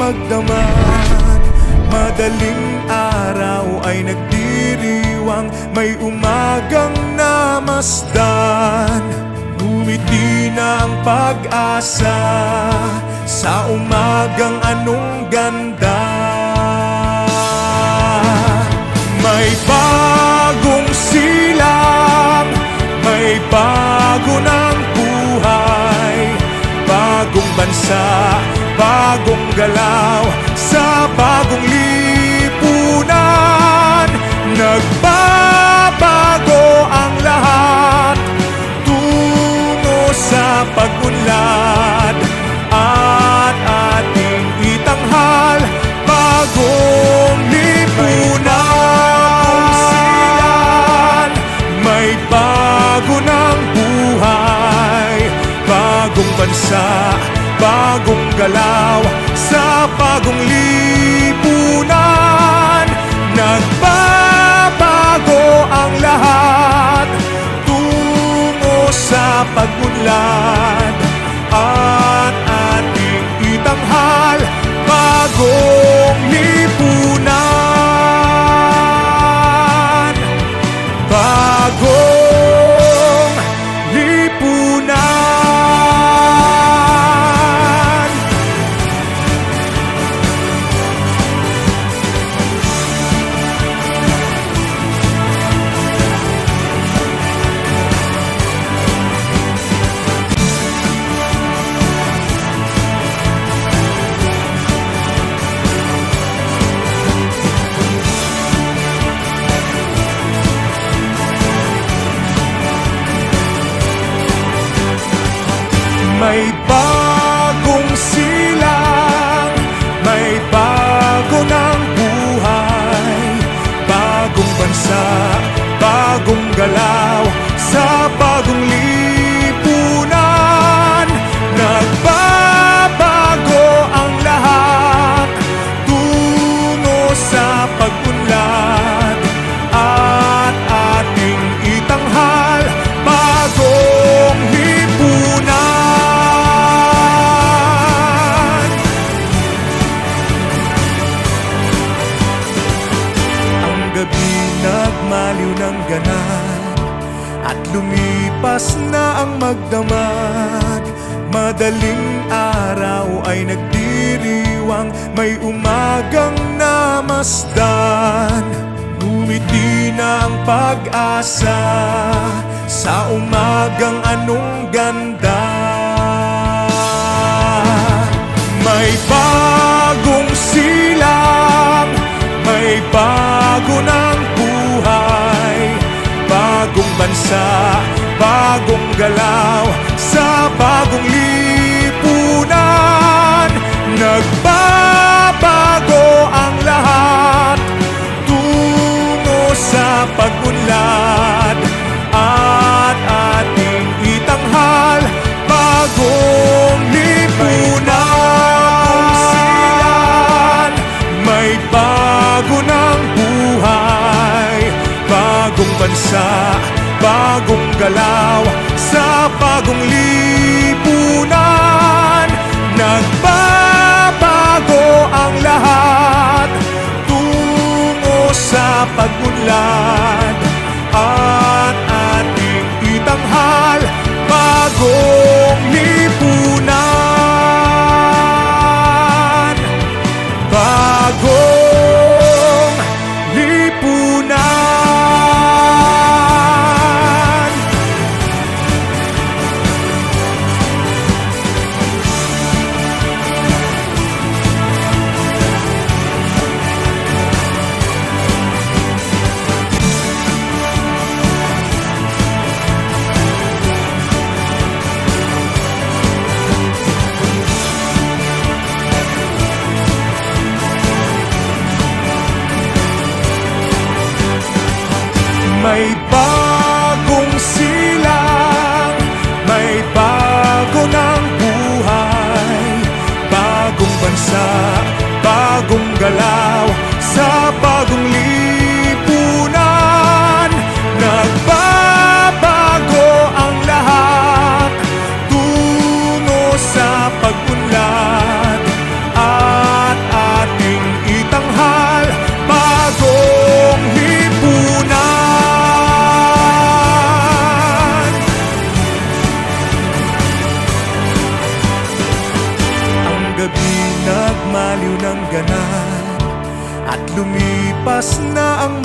magdamag. Madaling araw ay nagdiriwang, may umagang namasdan. Ngumiti na ang pag-asa sa umagang anong ganda. May bagong silang, may bago ng buhay, bagong bansa, bagong galaw, sa bagong lipunan. Nagbabago ang lahat tungo sa pag-unlad, at ating itanghal bagong lipunan. May bago ng buhay, bagong bansa, bagong galaw, sa bagong lipunan. Nagbabago ang lahat tungo sa pag-unlad, at ating itanghal bagong lipunan. Bagong lipunan. May bagong silang, may bago ng buhay, bagong bansa, bagong galaw, sa bagong lipunan. Nagbabago ang lahat tungo sa pag-unlad, at ating itanghal bagong lipunan. Nagmaliw ng ganap at lumipas na ang magdamag. Madaling araw ay nagdiriwang, may umagang namasdan. Ngumiti na ang pag-asa sa umagang anong ganda. May bagong silang, may bago ng buhay, bagong bansa, bagong galaw, sa bagong lipunan. Nagbabago ang lahat tungo sa pag-unlad, at ating itanghal bagong lipunan. May bago ng buhay, bagong bansa, bagong galaw, sa bagong lipunan. Nagbabago ang lahat tungo sa pag-unlad, at ating itanghal bagong lipunan. Bagong lipunan.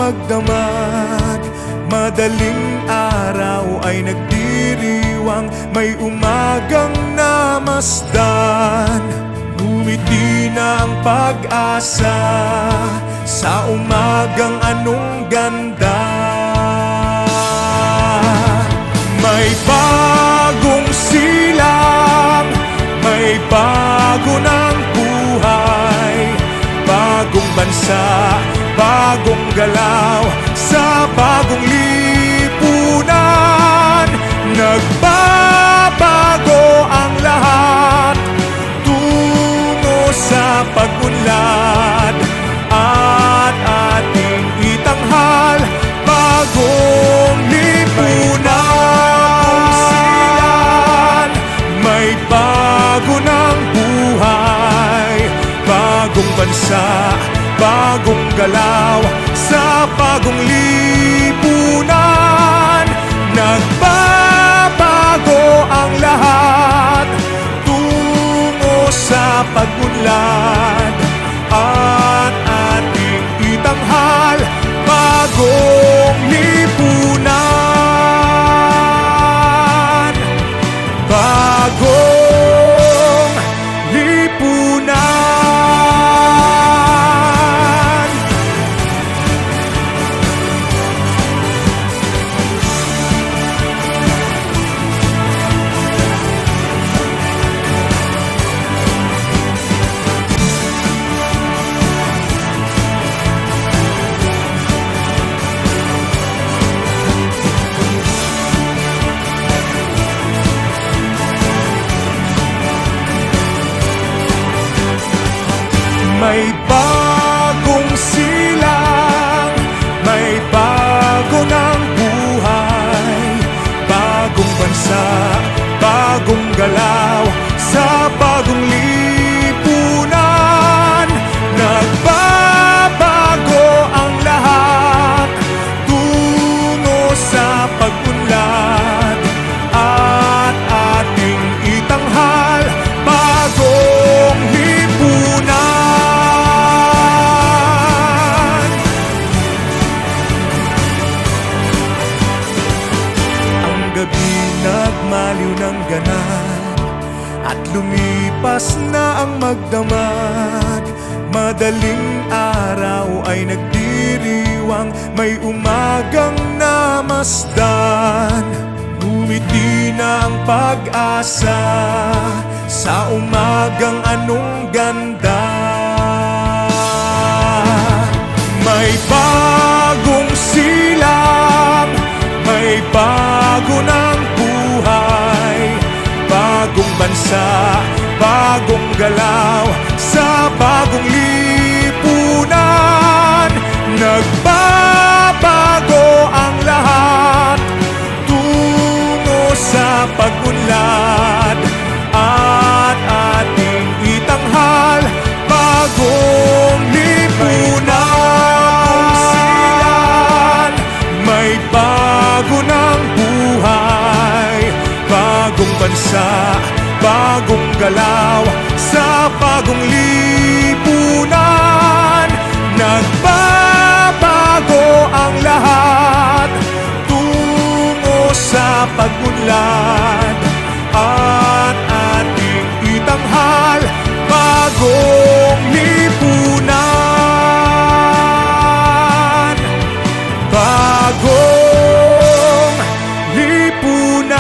magdamag. Madaling araw ay nagdiriwang, may umagang namasdan. Ngumiti na ang pag-asa sa umagang anong ganda. May bagong silang, may bago ng buhay, bagong bansa, bagong galaw, sa bagong lipunan. Nagbabago ang lahat tungo sa pag-unlad, at ating itanghal bagong lipunan. May bago ng buhay, bagong bansa, bagong galaw, sa bagong lipunan. Nagbabago ang lahat tungo sa pag-unlad, at ating itanghal bagong lipunan. Bagong lipunan. May bagong silang, may bago ng buhay, bagong bansa, bagong galaw, sa bagong lipunan. Nagbabago ang lahat tungo sa pag-unlad, at ating itanghal bagong lipunan. Nagmaliw ng ganap at lumipas na ang magdamag. Madaling araw ay nagdiriwang, may umagang namasdan. Ngumiti na ang pag-asa sa umagang anong ganda. May bagong silang, may bago ng buhay, bagong bansa, bagong galaw, sa bagong lipunan. Nagbabago ang lahat tungo sa pag-unlad, at ating itanghal bagong lipunan. May bago ng buhay, bagong bansa, bagong galaw, sa bagong lipunan. Nagbabago ang lahat tungo sa pag-unlad, at ating itanghal bagong lipunan. Bagong lipunan.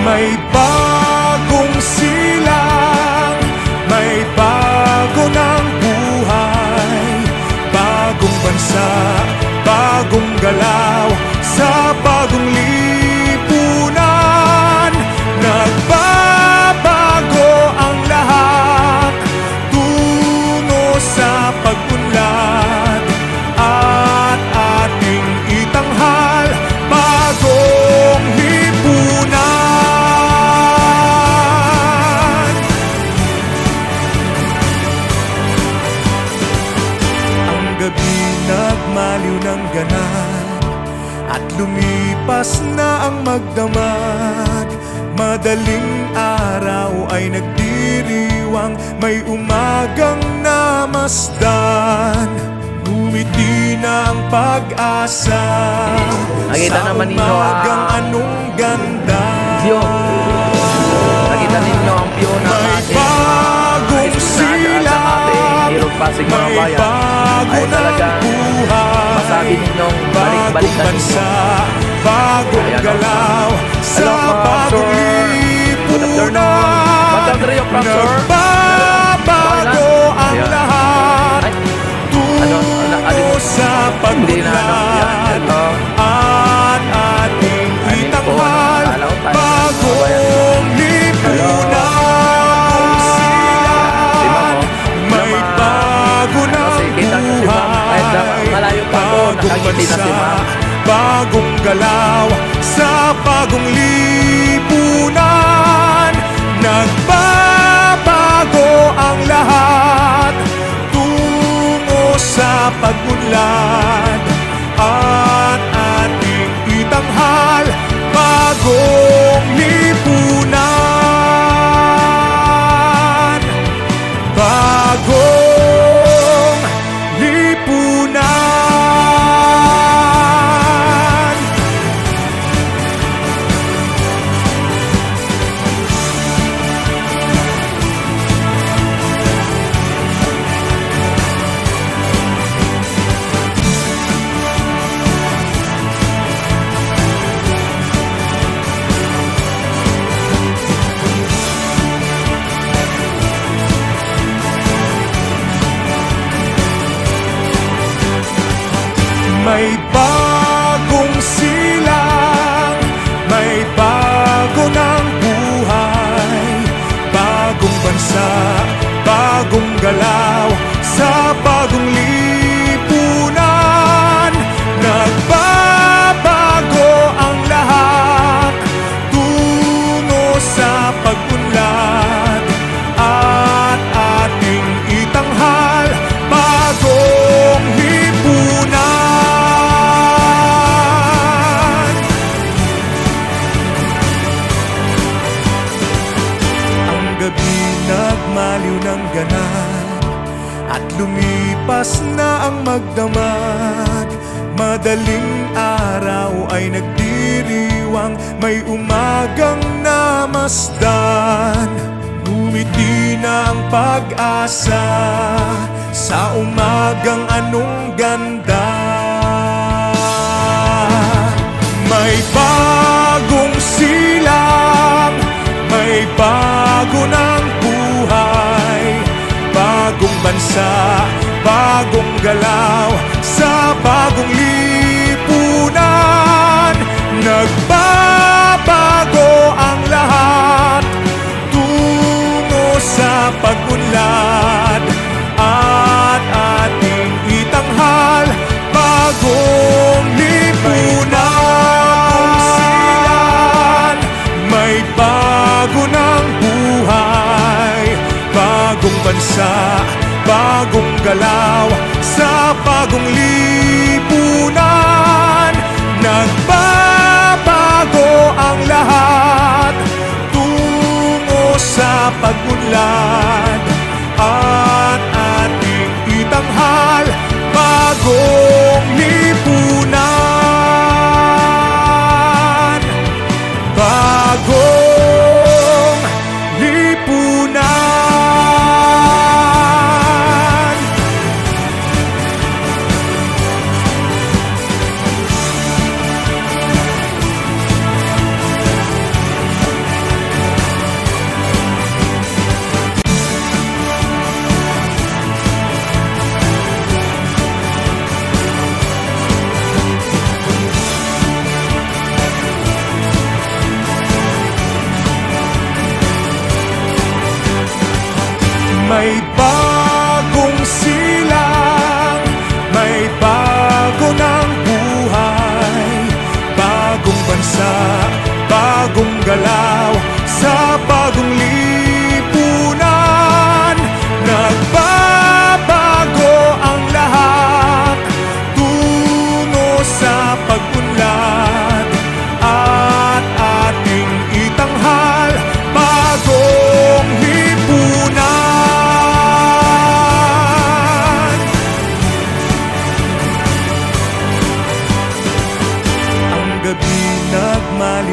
May bagong silang, may bago ng buhay, bagong bansa, bagong galaw, sa bagong lipunan. Nagbabago ang lahat tungo sa pag-unlad, at na ang magdamag, madaling araw ay nagdiriwang, may umagang namasdan, ngumiti na ang pag-asa. Nakita Sa naman ninyo umagang anong ganda, view. Nakita ninyo ang view ng may ating bagong silang, Hirog Pasig mga may bayan bago ay ng talagang buhay, masabi ninyong bagong balik-balikan bansa, ninyo. bagong Ayan, galaw, sa hello, bagong Good afternoon. lipunan, Magandang rin yung Frank, sir. nagbabago ang Ayan. lahat, Ay, tungo sa hindi na pagbulan, ito. at ating itanghal, Alaw tayo. bagong lipunan, may bago ng buhay, malayo pa po, bagong nakangiti na si bansa, ma'am. bagong galaw, sa bagong lipunan, nagbabago ang lahat, tungo sa pag-unlad, at ating itanghal, bagong lipunan, bagong lipunan. May bagong silang, may bago ng buhay, bagong bansa, bagong galaw, sa bagong lipunan, nagbabago ang lahat, tungo sa pag-unlad, at ating itanghal, bagong lipunan. Gabi nagmaliw ng ganap, at lumipas na ang magdamag, madaling araw ay nagdiriwang, may umagang namasdan, ngumiti na ang pag-asa, sa umagang anong ganda, may bagong silang, may bago ng buhay, bagong bansa, bagong galaw, sa bagong lipunan, nagbabago ang lahat, tungo sa pag-unlad, at ating itanghal, bagong lipunan, may bago ng buhay, bagong bansa, bagong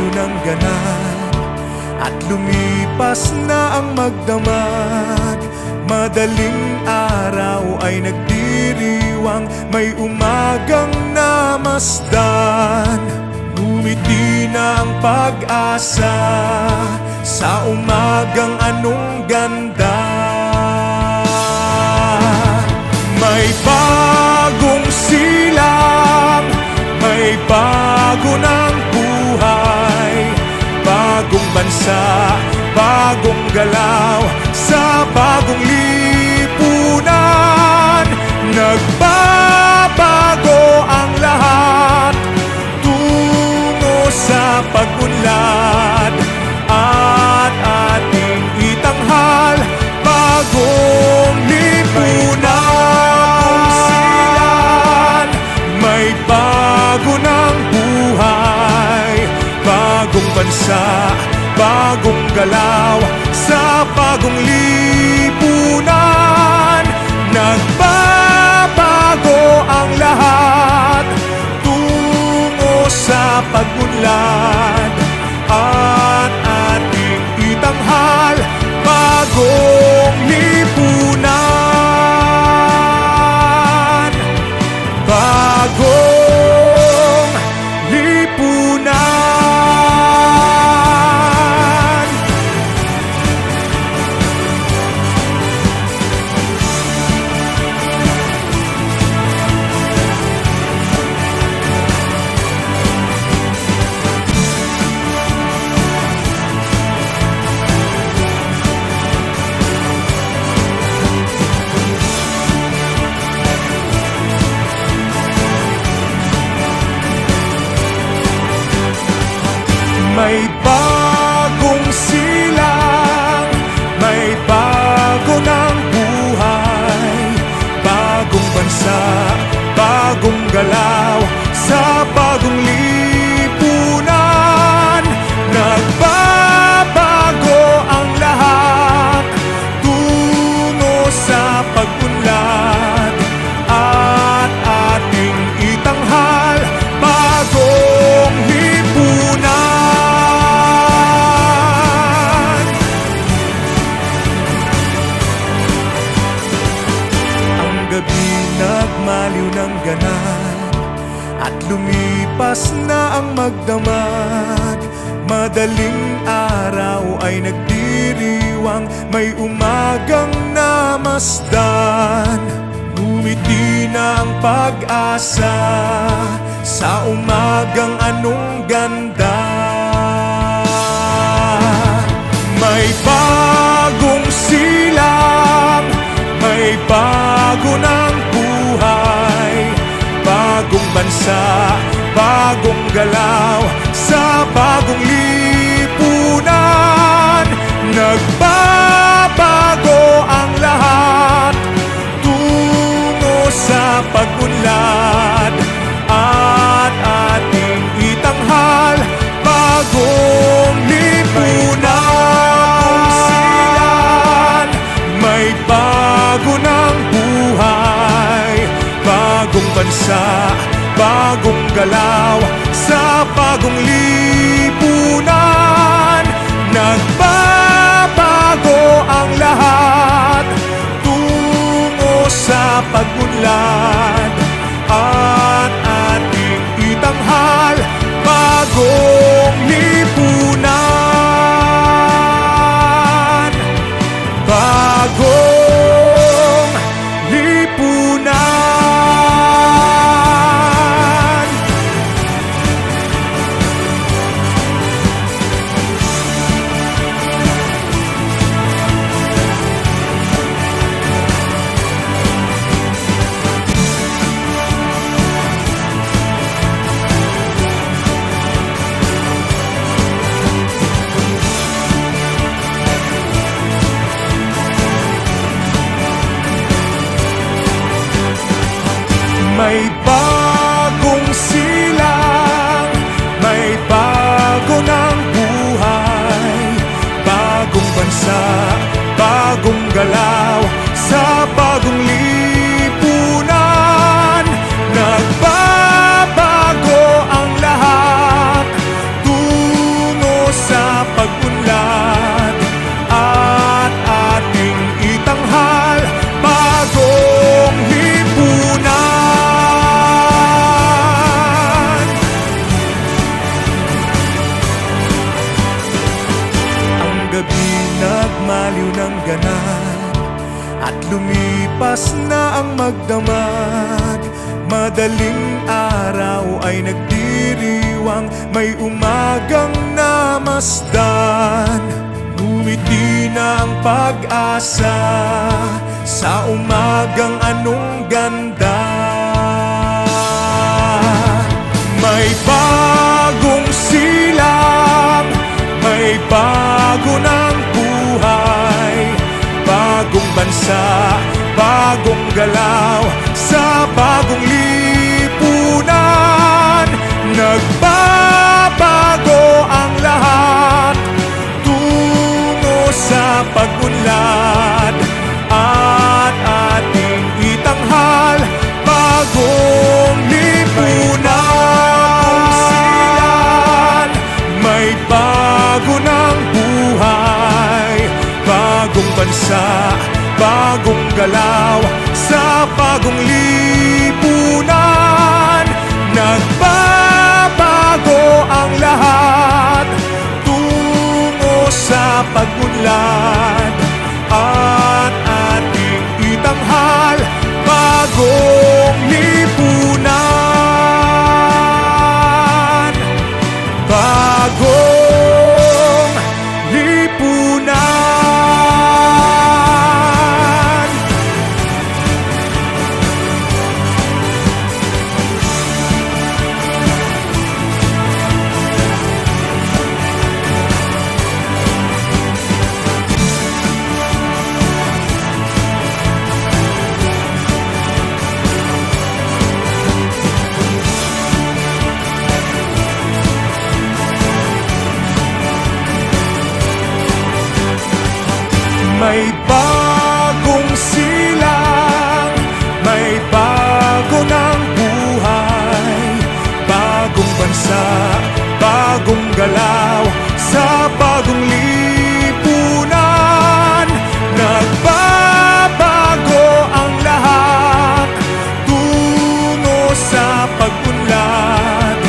nagmaliw ng ganap at lumipas na ang magdamag. Madaling araw ay nagdiriwang, may umagang namasdan. Ngumiti na ang pag-asa sa umagang anong ganda. May bagong silang, may bago ng buhay, bagong bansa, bagong galaw sa bagong lipunan. Nagbabago ang lahat tungo sa pag-unlad at ating itanghal bagong lipunan. May bago ng buhay, bagong bansa, bagong galaw sa bagong lipunan. Nagbabago ang lahat tungo sa pag-unlad at ating itanghal bagong lipunan. Bagong lipunan. May bagong silang, may bago ng buhay, bagong bansa, bagong galaw sa bagong lipunan. Nagbabago ang lahat tungo sa pag-unlad at ating itanghal bagong lipunan. Gabi nagmaliw ng ganap at lumipas na ang magdamag. Madaling araw ay nagdiriwang, may umagang namasdan. Ngumiti na ang pag-asa sa umagang anong ganda. May bagong silang, may bago ng buhay, bagong bansa, bagong galaw sa bagong lipunan. Nagbabago ang lahat tungo sa pag-unlad at ating itanghal bagong lipunan. May bago ng buhay, bagong bansa, bagong galaw sa bagong nagmaliw ng ganap at lumipas na ang magdamag. Madaling araw ay nagdiriwang, may umagang namasdan. Ngumiti na ang pag-asa sa umagang anong ganda. May bagong silang, may bago ng buhay, bagong bansa, bagong galaw, sa bagong lipunan. Nagbabago ang lahat tungo sa pag-unlad, at ating itanghal bagong lipunan. May bago ng buhay, bagong bansa, bagong galaw, sa bagong lipunan. Nagbabago ang lahat tungo sa pag-unlad, at ating itanghal bagong lipunan. Bagong lipunan. May bagong silang, may bago ng buhay, bagong bansa, bagong galaw, sa bagong lipunan. Nagbabago ang lahat tungo sa pag-unlad,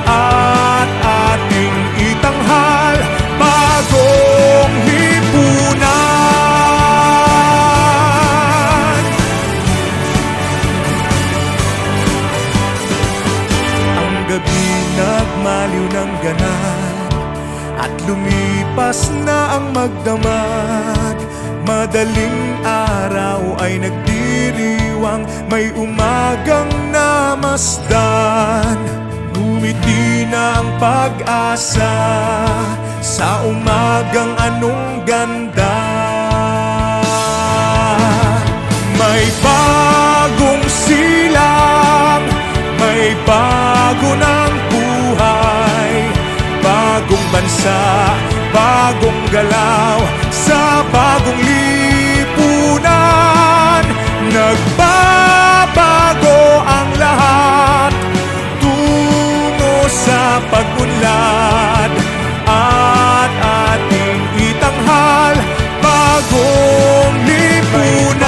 at ating itanghal bagong lipunan. Nagmaliw ng ganap at lumipas na ang magdamag. Madaling araw ay nagdiriwang, may umagang namasdan. Ngumiti na ang pag-asa sa umagang anong ganda. May bagong silang, may bago ng buhay, bagong bansa, bagong galaw, sa bagong lipunan. Nagbabago ang lahat tungo sa pag-unlad, at ating itanghal bagong lipunan.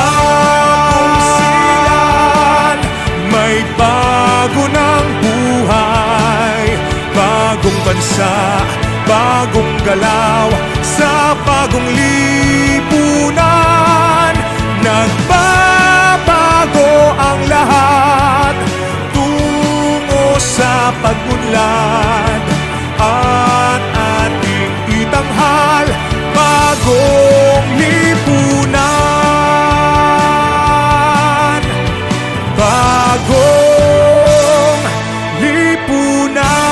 May bago ng buhay, bagong bansa, bagong galaw, sa bagong lipunan. Nagbabago ang lahat tungo sa pag-unlad, at ating itanghal bagong lipunan. Bagong lipunan.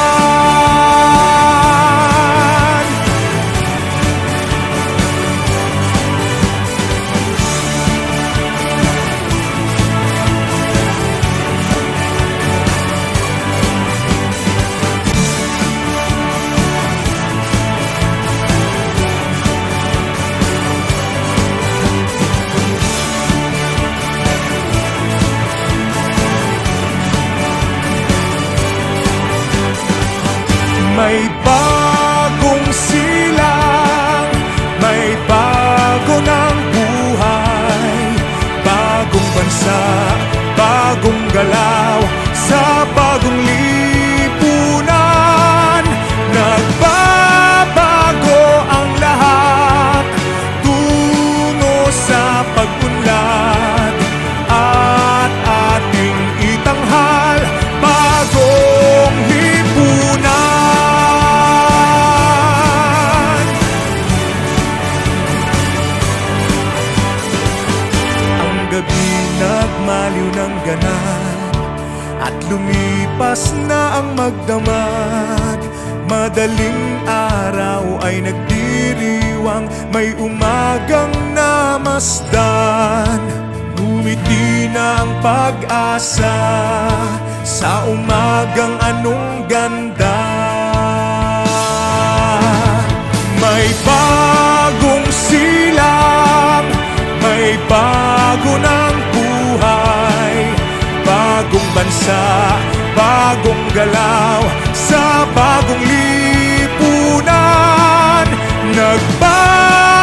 magdamag. Madaling araw ay nagdiriwang, may umagang namasdan. Ngumiti na ang pag-asa sa umagang anong ganda. May bagong silang, may bago ng buhay, bagong bansa, bagong galaw, sa bagong lipunan. Nagbabago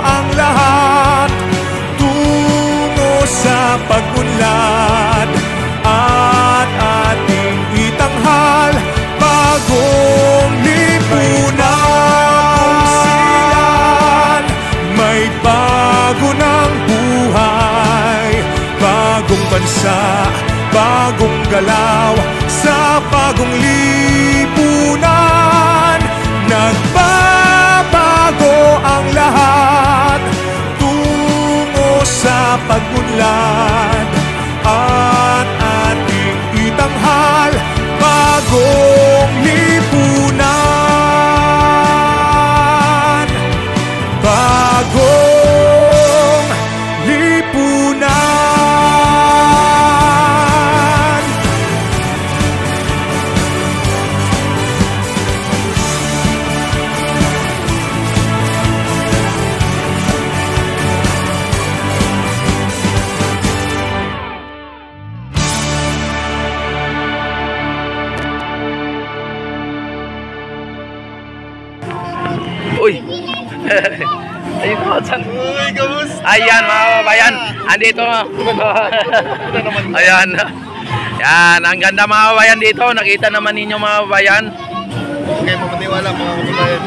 ang lahat tungo sa pag-unlad, at ating itanghal bagong lipunan. May bago ng buhay, bagong bansa, bagong galaw, sa bagong lipunan. Nagbabago ang lahat tungo sa pag-unlad, at ating itanghal bagong lipunan. Bagong lipunan. Uy! Ayun ko, saan? Uy, kamusta? Ayan mga kababayan, andito. Ayan. Yan, ang ganda mga kababayan dito. Nakita naman ninyo mga kababayan. Okay, mamaniwala mga kababayan.